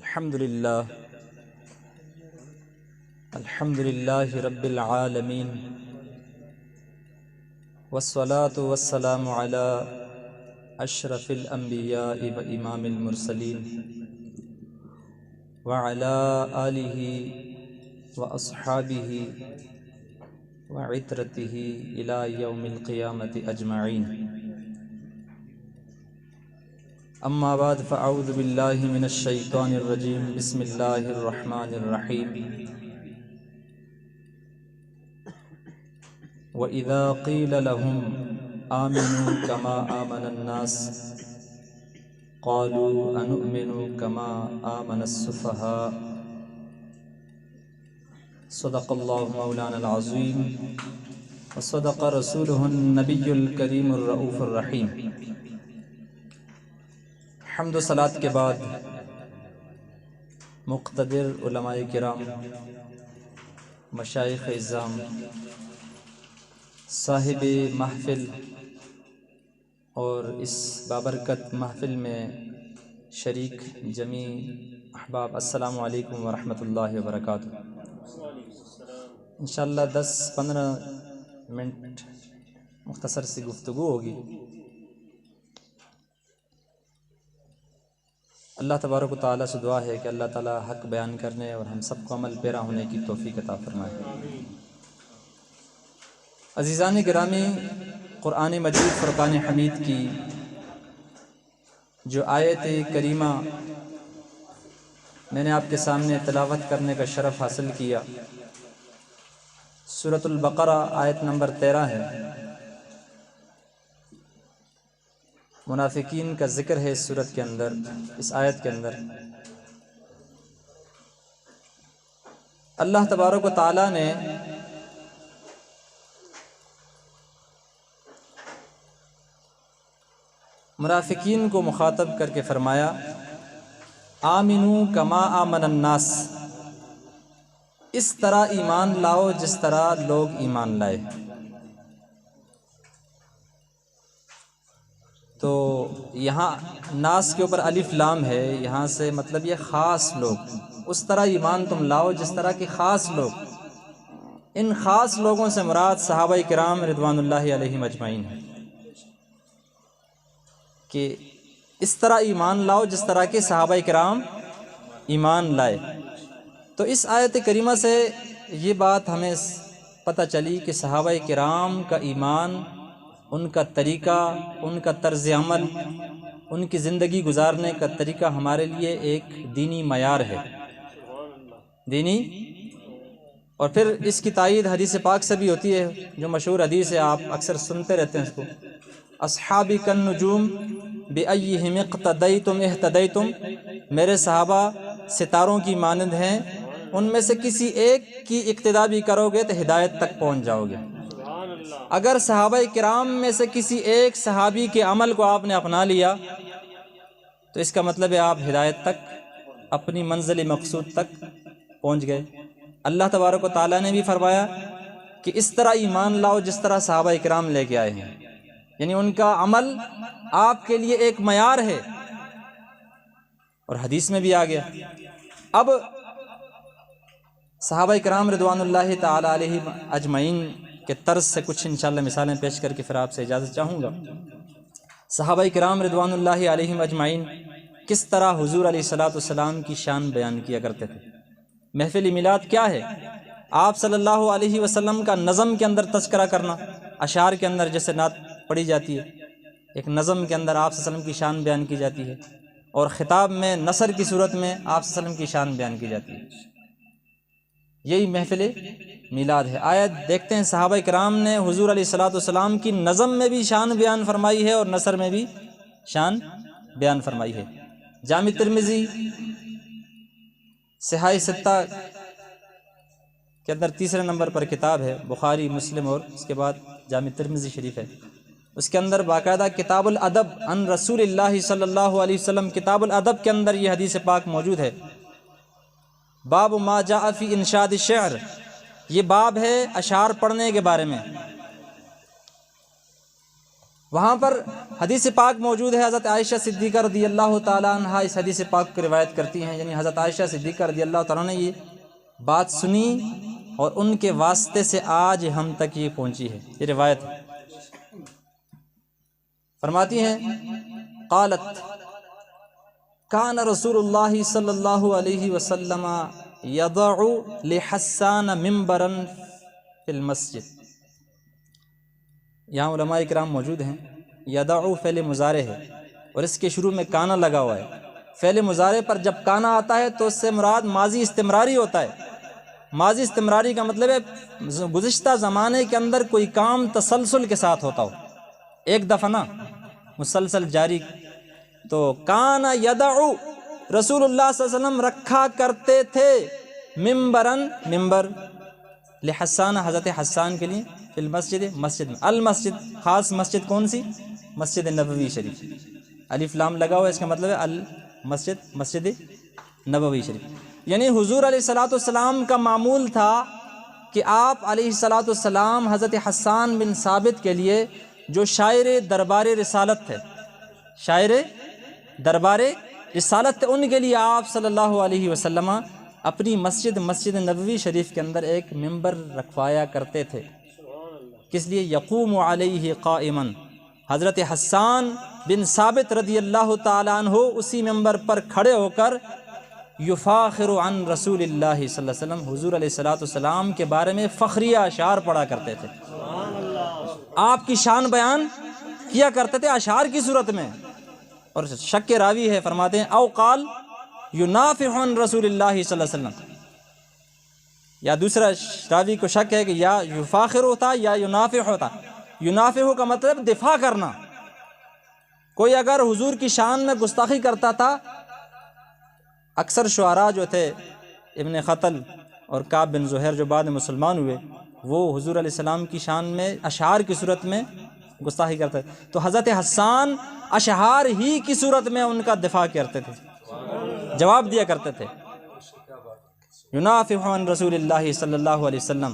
الحمد للہ رب العالمین والصلاة والسلام علی اشرف الانبیاء و امام المرسلین وعلی آلہ و اصحابہ و عترتہ الی یوم القیامت اجمعین. اما بعد فاعوذ باللہ من الشیطان الرجیم. بسم اللہ الرحمن الرحیم. وَإِذَا قِيلَ لَهُمْ آمِنُوا كَمَا آمَنَ النَّاسُ قَالُوا أَنُؤْمِنُ كَمَا آمَنَ السُّفَهَاءُ. صدق اللہ مولانا العظیم وصدق رسولہ النبی الکریم الرؤوف الرحیم. حمد و صلاۃ کے بعد مقتدر علماء کرام، مشائخ اعظام، صاحب محفل اور اس بابرکت محفل میں شریک جمیع احباب، السلام علیکم ورحمۃ اللہ وبرکاتہ. انشاءاللہ 10-15 منٹ مختصر سی گفتگو ہوگی. اللہ تبارک و تعالیٰ سے دعا ہے کہ اللہ تعالیٰ حق بیان کرنے اور ہم سب کو عمل پیرا ہونے کی توفیق عطا فرمائے. عزیزان گرامی، قرآن مجید فرقان حمید کی جو آیت کریمہ میں نے آپ کے سامنے تلاوت کرنے کا شرف حاصل کیا، سورۃ البقرہ آیت نمبر 13 ہے. منافقین کا ذکر ہے اس سورت کے اندر، اس آیت کے اندر. اللہ تبارک و تعالیٰ نے منافقین کو مخاطب کر کے فرمایا آمنو کما آمن الناس، اس طرح ایمان لاؤ جس طرح لوگ ایمان لائے. تو یہاں ناس کے اوپر الف لام ہے، یہاں سے مطلب یہ خاص لوگ، اس طرح ایمان تم لاؤ جس طرح کے خاص لوگ. ان خاص لوگوں سے مراد صحابہ کرام رضوان اللہ علیہم اجمعین ہیں کہ اس طرح ایمان لاؤ جس طرح کے صحابہ کرام ایمان لائے. تو اس آیت کریمہ سے یہ بات ہمیں پتہ چلی کہ صحابہ کرام کا ایمان، ان کا طریقہ، ان کا طرز عمل، ان کی زندگی گزارنے کا طریقہ ہمارے لیے ایک دینی معیار ہے، دینی. اور پھر اس کی تائید حدیث پاک سے بھی ہوتی ہے، جو مشہور حدیث ہے، آپ اکثر سنتے رہتے ہیں اس کو، اصحابی کالنجوم بأیہم اقتدیتم اہتدیتم. میرے صحابہ ستاروں کی مانند ہیں، ان میں سے کسی ایک کی اقتداء بھی کرو گے تو ہدایت تک پہنچ جاؤ گے. اگر صحابہ کرام میں سے کسی ایک صحابی کے عمل کو آپ نے اپنا لیا تو اس کا مطلب ہے آپ ہدایت تک، اپنی منزل مقصود تک پہنچ گئے. اللہ تبارک و تعالیٰ نے بھی فرمایا کہ اس طرح ایمان لاؤ جس طرح صحابہ کرام لے کے آئے ہیں، یعنی ان کا عمل آپ کے لیے ایک معیار ہے. اور حدیث میں بھی آ گیا. اب صحابہ کرام رضوان اللہ تعالی علیہ اجمعین کے طرز سے کچھ انشاءاللہ مثالیں پیش کر کے پھر آپ سے اجازت چاہوں گا. صحابہ کرام رضوان اللہ علیہم اجمعین کس طرح حضور علیہ الصلوۃ والسلام کی شان بیان کیا کرتے تھے. محفل میلاد کیا ہے؟ آپ صلی اللہ علیہ وسلم کا نظم کے اندر تذکرہ کرنا، اشعار کے اندر جیسے نعت پڑھی جاتی ہے، ایک نظم کے اندر آپ صلی اللہ علیہ وسلم کی شان بیان کی جاتی ہے، اور خطاب میں نثر کی صورت میں آپ صلی اللہ علیہ وسلم کی شان بیان کی جاتی ہے. یہی محفل میلاد ہے. آیت دیکھتے ہیں صحابہ کرام نے حضور علیہ الصلوۃ والسلام کی نظم میں بھی شان بیان فرمائی ہے اور نثر میں بھی شان بیان فرمائی ہے. جامع ترمذی صحاح ستہ کے اندر تیسرے نمبر پر کتاب ہے، بخاری، مسلم اور اس کے بعد جامع ترمذی شریف ہے. اس کے اندر باقاعدہ کتاب الادب عن رسول اللہ صلی اللہ علیہ وسلم، کتاب الادب کے اندر یہ حدیث پاک موجود ہے. باب ما جاء فی انشاد الشعر، یہ باب ہے اشعار پڑھنے کے بارے میں. وہاں پر حدیث پاک موجود ہے، حضرت عائشہ صدیقہ رضی اللہ تعالیٰ عنہ اس حدیث پاک کو روایت کرتی ہیں، یعنی حضرت عائشہ صدیقہ رضی اللہ تعالیٰ نے یہ بات سنی اور ان کے واسطے سے آج ہم تک یہ پہنچی ہے، یہ روایت ہے۔ فرماتی ہیں قالت کان رسول اللہ صلی اللہ علیہ وسلم یضع لحسان ممبرا فی المسجد۔ یہاں علماء کرام موجود ہیں۔ یضع فعل مضارع ہے اور اس کے شروع میں کانا لگا ہوا ہے۔ فعل مضارع پر جب کانا آتا ہے تو اس سے مراد ماضی استمراری ہوتا ہے۔ ماضی استمراری کا مطلب ہے گزشتہ زمانے کے اندر کوئی کام تسلسل کے ساتھ ہوتا ہو، ایک دفعہ نہ، مسلسل جاری۔ تو کانا یضع، رسول اللہ صلی اللہ علیہ وسلم رکھا کرتے تھے، ممبرن، ممبر، لحسان، حضرت حسان کے لیے، فی المسجد، مسجد میں، المسجد، خاص مسجد کون سی؟ مسجد نبوی شریف۔ الف لام لگا ہوا ہے، اس کا مطلب ہے المسجد، مسجد نبوی شریف۔ یعنی حضور علیہ الصلوۃ والسلام کا معمول تھا کہ آپ علیہ الصلوۃ والسلام حضرت حسان بن ثابت کے لیے، جو شاعر دربار رسالت ہے، شاعر دربار رسالت، ان کے لیے آپ صلی اللہ علیہ وسلم اپنی مسجد، مسجد نبوی شریف کے اندر ایک ممبر رکھوایا کرتے تھے۔ کس لیے؟ یقوم علیہ قائما، حضرت حسان بن ثابت رضی اللہ تعالیٰ عنہ اسی ممبر پر کھڑے ہو کر یفاخر عن رسول اللہ صلی اللہ علیہ وسلم، حضور علیہ الصلوۃ والسلام کے بارے میں فخریہ اشعار پڑھا کرتے تھے، آپ کی شان بیان کیا کرتے تھے اشعار کی صورت میں۔ اور شک کے راوی ہے، فرماتے ہیں او قال ینافح عن رسول اللہ صلی اللہ علیہ وسلم، یا دوسرا راوی کو شک ہے کہ یا یفاخر ہوتا یا ینافح ہوتا۔ ینافح کا مطلب دفاع کرنا، کوئی اگر حضور کی شان میں گستاخی کرتا تھا، اکثر شعراء جو تھے، ابن خطل اور کعب بن زہیر جو بعد میں مسلمان ہوئے، وہ حضور علیہ السلام کی شان میں اشعار کی صورت میں گستاخی کرتے تھے، تو حضرت حسان اشعار ہی کی صورت میں ان کا دفاع کرتے تھے، جواب دیا کرتے تھے۔ ینافح عن رسول اللہ صلی اللہ علیہ وسلم،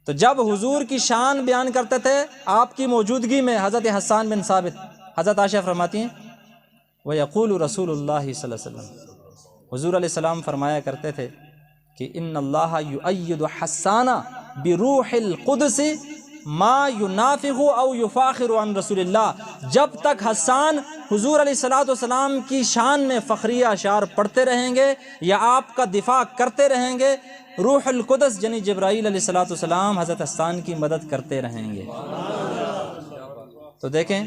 تو جب حضور کی شان بیان کرتے تھے آپ کی موجودگی میں، حضرت حسان بن ثابت، حضرت عائشہ فرماتی ہیں وَيَقُولُ رسول اللہ صلی اللہ علیہ وسلم، حضور علیہ السلام فرمایا کرتے تھے کہ ان اللہ یؤید حسان بروح القدس ما ینافح او یفاخر عن رسول اللہ، جب تک حسان حضور علیہ الصلوۃ والسلام کی شان میں فخریہ اشعار پڑھتے رہیں گے یا آپ کا دفاع کرتے رہیں گے، روح القدس یعنی جبرائیل علیہ الصلوۃ والسلام حضرت حسان کی مدد کرتے رہیں گے۔ تو دیکھیں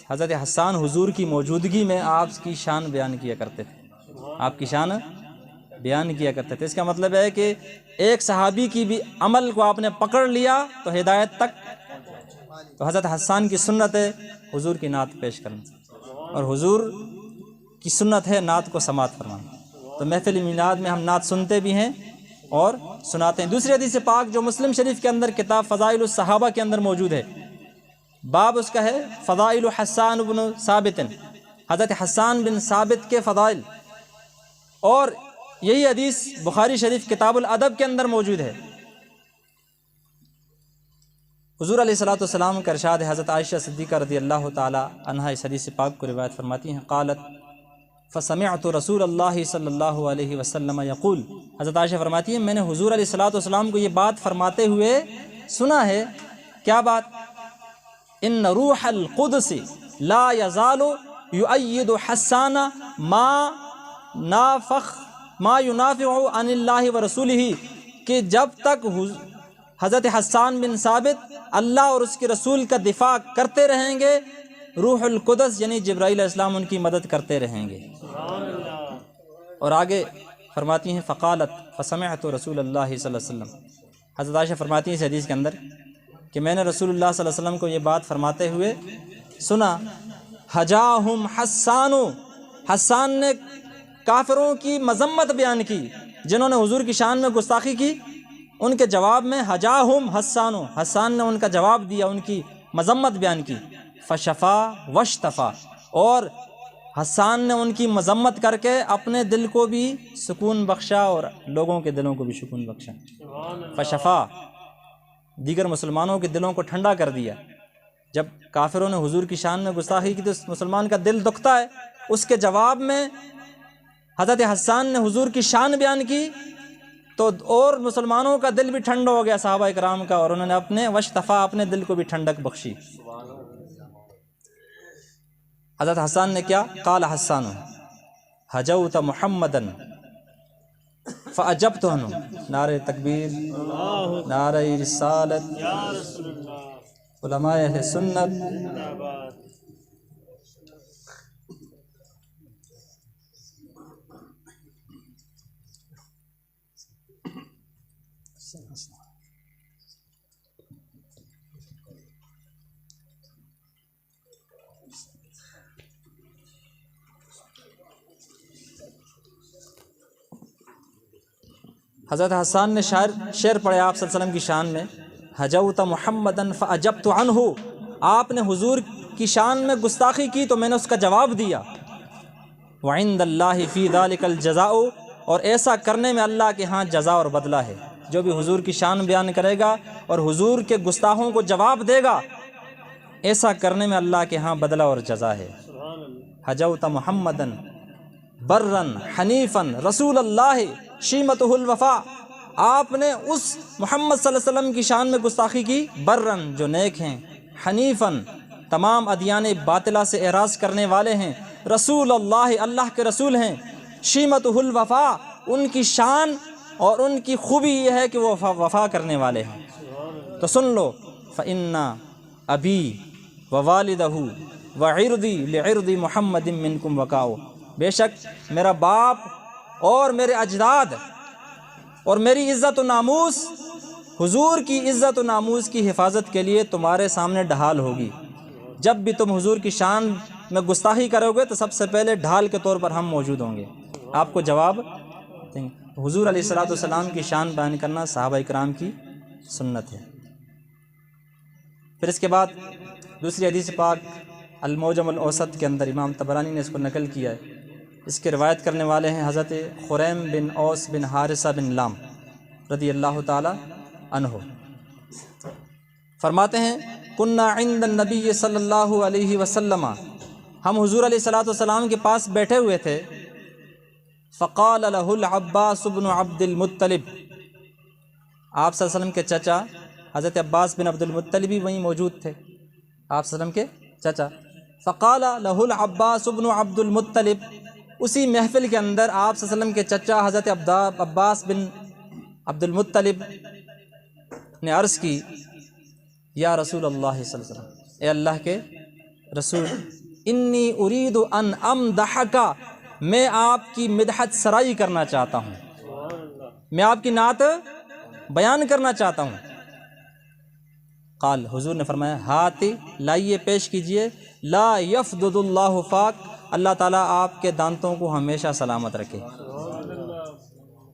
حضرت حسان حضور کی موجودگی میں آپ کی شان بیان کیا کرتے تھے، آپ کی شان بیان کیا کرتے تھے۔ اس کا مطلب ہے کہ ایک صحابی کی بھی عمل کو آپ نے پکڑ لیا تو ہدایت تک۔ تو حضرت حسان کی سنت ہے حضور کی نعت پیش کرنا، اور حضور کی سنت ہے نعت کو سماعت فرمانا۔ تو محفل میلاد میں ہم نعت سنتے بھی ہیں اور سناتے ہیں۔ دوسری حدیث پاک جو مسلم شریف کے اندر کتاب فضائل الصحابہ کے اندر موجود ہے، باب اس کا ہے فضائل حسان بن ثابت، حضرت حسان بن ثابت کے فضائل، اور یہی حدیث بخاری شریف کتاب الادب کے اندر موجود ہے۔ حضور علیہ الصلوۃ والسلام کا ارشاد ہے، حضرت عائشہ صدیقہ رضی اللہ تعالی عنہا اس حدیث پاک کو روایت فرماتی ہیں، قالت فسمعت رسول اللہ صلی اللہ علیہ وسلم یقول، حضرت عائشہ فرماتی ہیں میں نے حضور علیہ الصلوۃ والسلام کو یہ بات فرماتے ہوئے سنا ہے، کیا بات؟ ان روح القدس لا یزال یؤید حسان ما ینافع عن اللہ ورسولہ، کہ جب تک حضرت حسان بن ثابت اللہ اور اس کے رسول کا دفاع کرتے رہیں گے، روح القدس یعنی جبرائیل علیہ السلام ان کی مدد کرتے رہیں گے۔ اور آگے فرماتی ہیں فقالت فسمعت رسول اللہ صلی اللہ علیہ وسلم، حضرت عائشہ فرماتی ہیں اس حدیث کے اندر کہ میں نے رسول اللہ صلی اللہ علیہ وسلم کو یہ بات فرماتے ہوئے سنا، حجاہم حسان، حسان نے کافروں کی مذمت بیان کی جنہوں نے حضور کی شان میں گستاخی کی، ان کے جواب میں حجاہم حسان، حسان نے ان کا جواب دیا، ان کی مذمت بیان کی، فشفا واشتفا، اور حسان نے ان کی مذمت کر کے اپنے دل کو بھی سکون بخشا اور لوگوں کے دلوں کو بھی سکون بخشا، فشفا، دیگر مسلمانوں کے دلوں کو ٹھنڈا کر دیا۔ جب کافروں نے حضور کی شان میں گستاخی کی تو مسلمان کا دل دکھتا ہے. اس کے جواب میں حضرت حسان نے حضور کی شان بیان کی تو اور مسلمانوں کا دل بھی ٹھنڈا ہو گیا صحابہ کرام کا، اور انہوں نے اپنے وشتفا اپنے دل کو بھی ٹھنڈک بخشی. حضرت حسان نے کیا؟ قال حسان حجوت محمدن فعجبت عنہ. نعرہ تکبیر، نعرہ رسالت، علماء اہل سنت. حضرت حسان نے شعر پڑھے آپ صلی اللہ علیہ وسلم کی شان میں، حجوت محمدن فعجبت عنہ. آپ نے حضور کی شان میں گستاخی کی تو میں نے اس کا جواب دیا. وعند اللہ فی ذلک الجزاء، اور ایسا کرنے میں اللہ کے ہاں جزا اور بدلہ ہے. جو بھی حضور کی شان بیان کرے گا اور حضور کے گستاخوں کو جواب دے گا، ایسا کرنے میں اللہ کے ہاں بدلہ اور جزا ہے. حجوت محمدن برن حنیفن رسول اللہ شیمتہ الوفا. آپ نے اس محمد صلی اللہ علیہ وسلم کی شان میں گستاخی کی، برن جو نیک ہیں، حنیفن تمام ادیان باطلہ سے اعراض کرنے والے ہیں، رسول اللہ اللہ کے رسول ہیں، شیمتہ الوفا ان کی شان اور ان کی خوبی یہ ہے کہ وہ وفا کرنے والے ہیں. تو سن لو، فَإِنَّ أَبِي وَوَالِدَهُ وَعِرْضِي لِعِرْضِ مُحَمَّدٍ مِّنْكُمْ وَقَعُ. بے شک میرا باپ اور میرے اجداد اور میری عزت و ناموس حضور کی عزت و ناموس کی حفاظت کے لیے تمہارے سامنے ڈھال ہوگی. جب بھی تم حضور کی شان میں گستاخی کرو گے تو سب سے پہلے ڈھال کے طور پر ہم موجود ہوں گے، آپ کو جواب دیں گے. حضور علیہ الصلوۃ والسلام کی شان بیان کرنا صحابہ کرام کی سنت ہے. پھر اس کے بعد دوسری حدیث پاک المعجم الاوسط کے اندر امام طبرانی نے اس کو نقل کیا ہے. اس کے روایت کرنے والے ہیں حضرت خریم بن اوس بن حارثہ بن لام رضی اللہ تعالی عنہ. فرماتے ہیں کنا عند النبی صلی اللہ علیہ وسلم، ہم حضور علیہ الصلوۃ والسلام کے پاس بیٹھے ہوئے تھے. فقال له العباس بن عبد المطلب، آپ صلی اللہ علیہ وسلم کے چچا حضرت عباس بن عبد المطلب بھی وہیں موجود تھے، آپ صلی اللہ علیہ وسلم کے چچا. فقال له العباس بن عبد المطلب، اسی محفل کے اندر آپ صلی اللہ علیہ وسلم کے چچا حضرت عباس بن عبد المطلب نے عرض کی، یا رسول اللہ صلی اللہ علیہ وسلم، اے اللہ کے رسول، انی ارید ان امدحک، میں آپ کی مدحت سرائی کرنا چاہتا ہوں، میں آپ کی نعت بیان کرنا چاہتا ہوں. قال، حضور نے فرمایا، ہاتی لائیے پیش کیجئے، لا یفضد اللہ فاک، اللہ تعالیٰ آپ کے دانتوں کو ہمیشہ سلامت رکھے.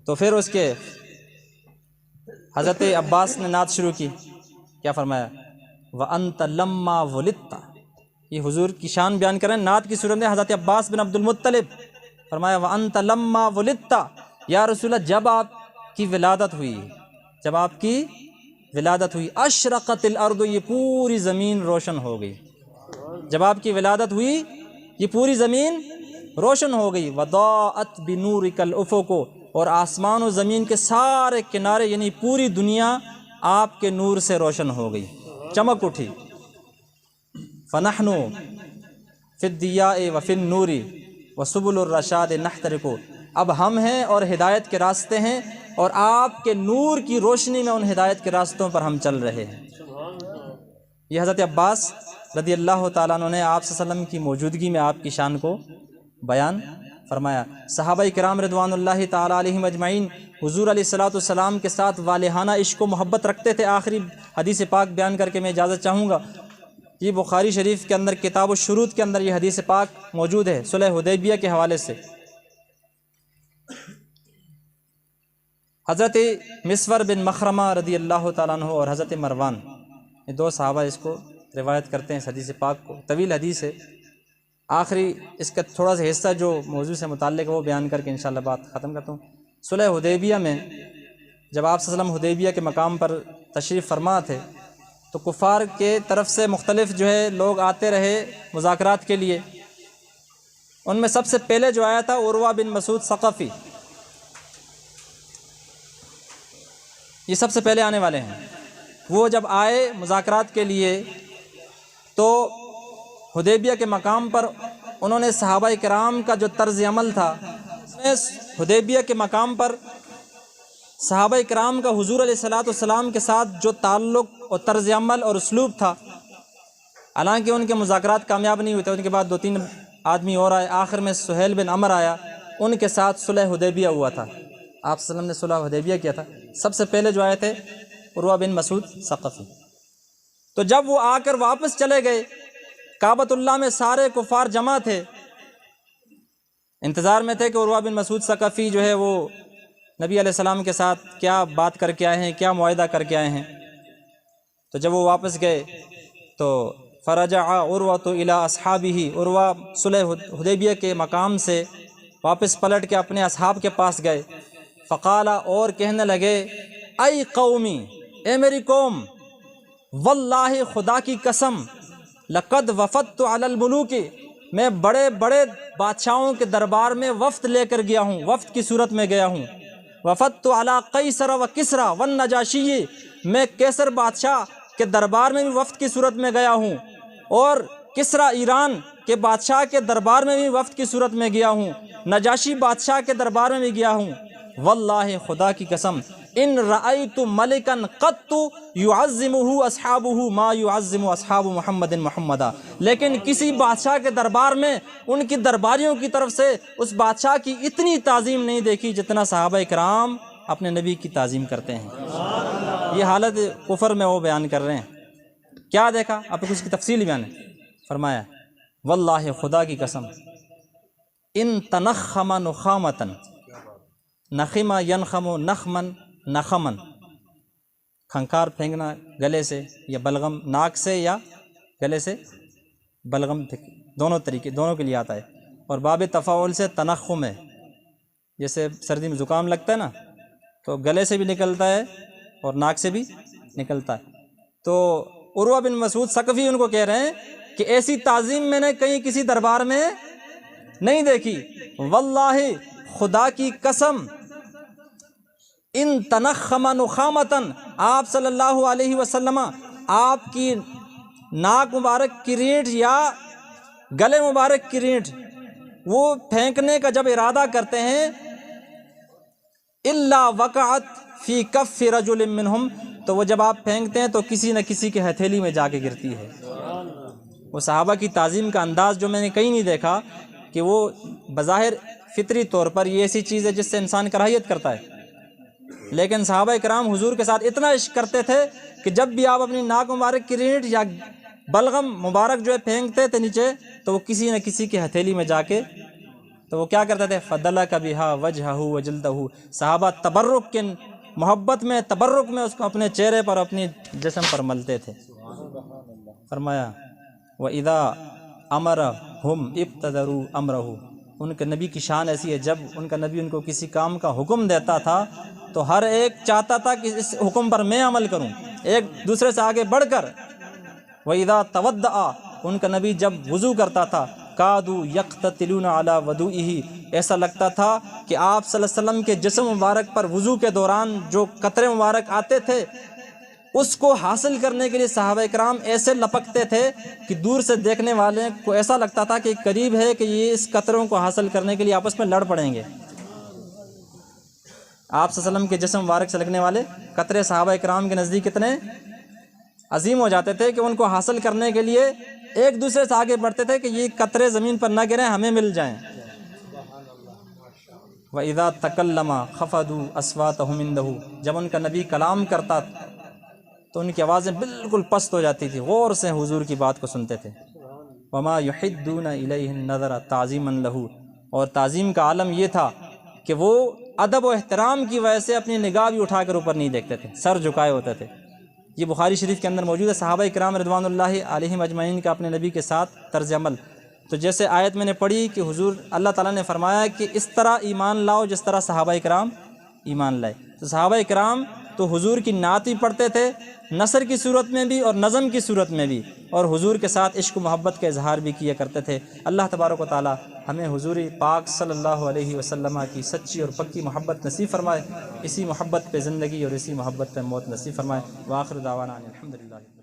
تو پھر اس کے حضرت عباس نے نعت شروع کی، کیا فرمایا؟ وَأَنْتَ لَمَّا وُلِدْتَ. یہ حضور کی شان بیان کریں نعت کی صورت میں. حضرت عباس بن عبد المطلب فرمایا وَأَنْتَ لَمَّا وُلِدْتَ، یا رسول اللہ جب آپ کی ولادت ہوئی، جب آپ کی ولادت ہوئی، اشرقت الارض، یہ پوری زمین روشن ہو گئی. جب آپ کی ولادت ہوئی یہ پوری زمین روشن ہو گئی. وَضَاءَتْ بِنُورِكَ الْأُفُقُ، اور آسمان و زمین کے سارے کنارے یعنی پوری دنیا آپ کے نور سے روشن ہو گئی، چمک اٹھی. فَنَحْنُ فِي الضِّيَاءِ وَفِي النُّورِ وَسُبُلُ الرَّشَادِ نَحْتَرِقُ، اب ہم ہیں اور ہدایت کے راستے ہیں، اور آپ کے نور کی روشنی میں ان ہدایت کے راستوں پر ہم چل رہے ہیں. یہ حضرت عباس رضی اللہ تعالیٰ عنہ نے آپ صلی اللہ علیہ وسلم کی موجودگی میں آپ کی شان کو بیان فرمایا. صحابہ کرام رضوان اللہ تعالیٰ علیہم اجمعین حضور علیہ الصلوۃ والسلام کے ساتھ والہانہ عشق و محبت رکھتے تھے. آخری حدیث پاک بیان کر کے میں اجازت چاہوں گا. یہ بخاری شریف کے اندر کتاب الشروط کے اندر یہ حدیث پاک موجود ہے صلح حدیبیہ کے حوالے سے. حضرت مسور بن مخرمہ رضی اللہ تعالیٰ عنہ اور حضرت مروان، یہ دو صحابہ اس کو روایت کرتے ہیں اس حدیث پاک کو. طویل حدیث ہے. آخری اس کا تھوڑا سا حصہ جو موضوع سے متعلق ہے وہ بیان کر کے انشاءاللہ بات ختم کرتا ہوں. صلح حدیبیہ میں جب آپ صلی اللہ علیہ وسلم حدیبیہ کے مقام پر تشریف فرما تھے تو کفار کے طرف سے مختلف جو ہے لوگ آتے رہے مذاکرات کے لیے۔ ان میں سب سے پہلے جو آیا تھا عروہ بن مسعود ثقفی، یہ سب سے پہلے آنے والے ہیں۔ وہ جب آئے مذاکرات کے لیے تو حدیبیہ کے مقام پر انہوں نے صحابہ کرام کا جو طرز عمل تھا، حدیبیہ کے مقام پر صحابہ کرام کا حضور علیہ الصلوۃ والسلام کے ساتھ جو تعلق اور طرز عمل اور اسلوب تھا، حالانکہ ان کے مذاکرات کامیاب نہیں ہوئے تھے، ان کے بعد 2-3 آدمی اور آئے، آخر میں سہیل بن عمر آیا، ان کے ساتھ صلح حدیبیہ ہوا تھا، آپ صلی اللہ علیہ وسلم نے صلح حدیبیہ کیا تھا۔ سب سے پہلے جو آئے تھے عروہ بن مسعود ثقفی۔ تو جب وہ آ کر واپس چلے گئے، کعبۃ اللہ میں سارے کفار جمع تھے، انتظار میں تھے کہ عروہ بن مسعود ثقفی جو ہے وہ نبی علیہ السلام کے ساتھ کیا بات کر کے آئے ہیں، کیا معاہدہ کر کے آئے ہیں۔ تو جب وہ واپس گئے تو فرجع عروہ الی اصحابہ، عروہ صلح حدیبیہ کے مقام سے واپس پلٹ کے اپنے اصحاب کے پاس گئے، فقال، اور کہنے لگے، ای قومی، اے میری قوم، واللہ خدا کی قسم، لقد وفدت علی الملوک، میں بڑے بڑے بادشاہوں کے دربار میں وفد لے کر گیا ہوں، وفد کی صورت میں گیا ہوں۔ وفدت علی قیصر و کسریٰ والنجاشی، میں کیسر بادشاہ کے دربار میں بھی وفد کی صورت میں گیا ہوں، اور کسریٰ ایران کے بادشاہ کے دربار میں بھی وفد کی صورت میں گیا ہوں، نجاشی بادشاہ کے دربار میں بھی گیا ہوں۔ واللہ خدا کی قسم، ان رأیت ملکا قط یعظمہ اصحابہ ما یعظم اصحاب محمد محمدا، لیکن کسی بادشاہ کے دربار میں ان کی درباریوں کی طرف سے اس بادشاہ کی اتنی تعظیم نہیں دیکھی جتنا صحابہ کرام اپنے نبی کی تعظیم کرتے ہیں۔ یہ حالت کفر میں وہ بیان کر رہے ہیں۔ کیا دیکھا؟ اب اس کی تفصیل بیان ہے، فرمایا واللہ خدا کی قسم، ان تنخم نخامتا، نخم ینخم نخمن نخمن، کھنکار پھینکنا گلے سے یا بلغم ناک سے یا گلے سے بلغم، دونوں طریقے، دونوں کے لیے آتا ہے، اور باب تفاعل سے تنخم ہے، جیسے سردی میں زکام لگتا ہے نا تو گلے سے بھی نکلتا ہے اور ناک سے بھی نکلتا ہے۔ تو عروہ بن مسعود ثقفی ان کو کہہ رہے ہیں کہ ایسی تعظیم میں نے کہیں کسی دربار میں نہیں دیکھی، واللہ خدا کی قسم، ان تنخم نخامتن، آپ صلی اللہ علیہ وسلم آپ کی ناک مبارک کی رینٹ یا گلے مبارک کی رینٹ وہ پھینکنے کا جب ارادہ کرتے ہیں، الا وقعت فی کف رجل منہم، تو وہ جب آپ پھینکتے ہیں تو کسی نہ کسی کے ہتھیلی میں جا کے گرتی ہے۔ وہ صحابہ کی تعظیم کا انداز جو میں نے کہیں نہیں دیکھا، کہ وہ بظاہر فطری طور پر یہ ایسی چیز ہے جس سے انسان کراہیت کرتا ہے، لیکن صحابہ کرام حضور کے ساتھ اتنا عشق کرتے تھے کہ جب بھی آپ اپنی ناک مبارک کی رینٹ یا بلغم مبارک جو ہے پھینکتے تھے نیچے، تو وہ کسی نہ کسی کی ہتھیلی میں جا کے، تو وہ کیا کرتے تھے، فَدَلَكَ بِهَا وَجْهَهُ وَجِلْدَهُ، صحابہ تبرک کے محبت میں، تبرک میں اس کو اپنے چہرے پر، اپنی جسم پر ملتے تھے۔ فرمایا وَإِذَا أَمَرَهُمْ ابْتَدَرُوا أَمْرَهُ، ان کے نبی کی شان ایسی ہے، جب ان کا نبی ان کو کسی کام کا حکم دیتا تھا تو ہر ایک چاہتا تھا کہ اس حکم پر میں عمل کروں، ایک دوسرے سے آگے بڑھ کر۔ وَإِذَا تَوَضَّأَ، ان کا نبی جب وضو کرتا تھا، کادوا یقتتلون علی وضوئہ، ایسا لگتا تھا کہ آپ صلی اللہ علیہ وسلم کے جسم مبارک پر وضو کے دوران جو قطرے مبارک آتے تھے اس کو حاصل کرنے کے لیے صحابہ کرام ایسے لپکتے تھے کہ دور سے دیکھنے والے کو ایسا لگتا تھا کہ قریب ہے کہ یہ اس قطروں کو حاصل کرنے کے لیے آپس میں لڑ پڑیں گے۔ آپ صلی اللہ علیہ وسلم کے جسم مبارک سے لگنے والے قطرے صحابہ کرام کے نزدیک کتنے عظیم ہو جاتے تھے کہ ان کو حاصل کرنے کے لیے ایک دوسرے سے آگے بڑھتے تھے کہ یہ قطرے زمین پر نہ گریں، ہمیں مل جائیں۔ وَإِذَا تَكَلَّمَ خَفَضُوا أَصْوَاتَهُمْ عِندَهُ، جب ان کا نبی کلام کرتا تو ان کی آوازیں بالکل پست ہو جاتی تھی، غور سے حضور کی بات کو سنتے تھے۔ وَمَا يُحِدُّونَ إِلَيْهِ النَّظَرَ تَعْظِيمًا لَهُ، اور تعظیم کا عالم یہ تھا کہ وہ ادب و احترام کی وجہ سے اپنی نگاہ بھی اٹھا کر اوپر نہیں دیکھتے تھے، سر جھکائے ہوتے تھے۔ یہ بخاری شریف کے اندر موجود ہے، صحابہ کرام رضوان اللہ علیہم اجمعین کا اپنے نبی کے ساتھ طرز عمل۔ تو جیسے آیت میں نے پڑھی کہ حضور اللہ تعالیٰ نے فرمایا کہ اس طرح ایمان لاؤ جس طرح صحابہ کرام ایمان لائے، تو صحابہ کرام تو حضور کی نعت بھی پڑھتے تھے، نثر کی صورت میں بھی اور نظم کی صورت میں بھی، اور حضور کے ساتھ عشق و محبت کا اظہار بھی کیا کرتے تھے۔ اللہ تبارک و تعالی ہمیں حضور پاک صلی اللہ علیہ وسلم کی سچی اور پکی محبت نصیب فرمائے، اسی محبت پہ زندگی اور اسی محبت پہ موت نصیب فرمائے۔ وآخر دعوانا الحمدللہ۔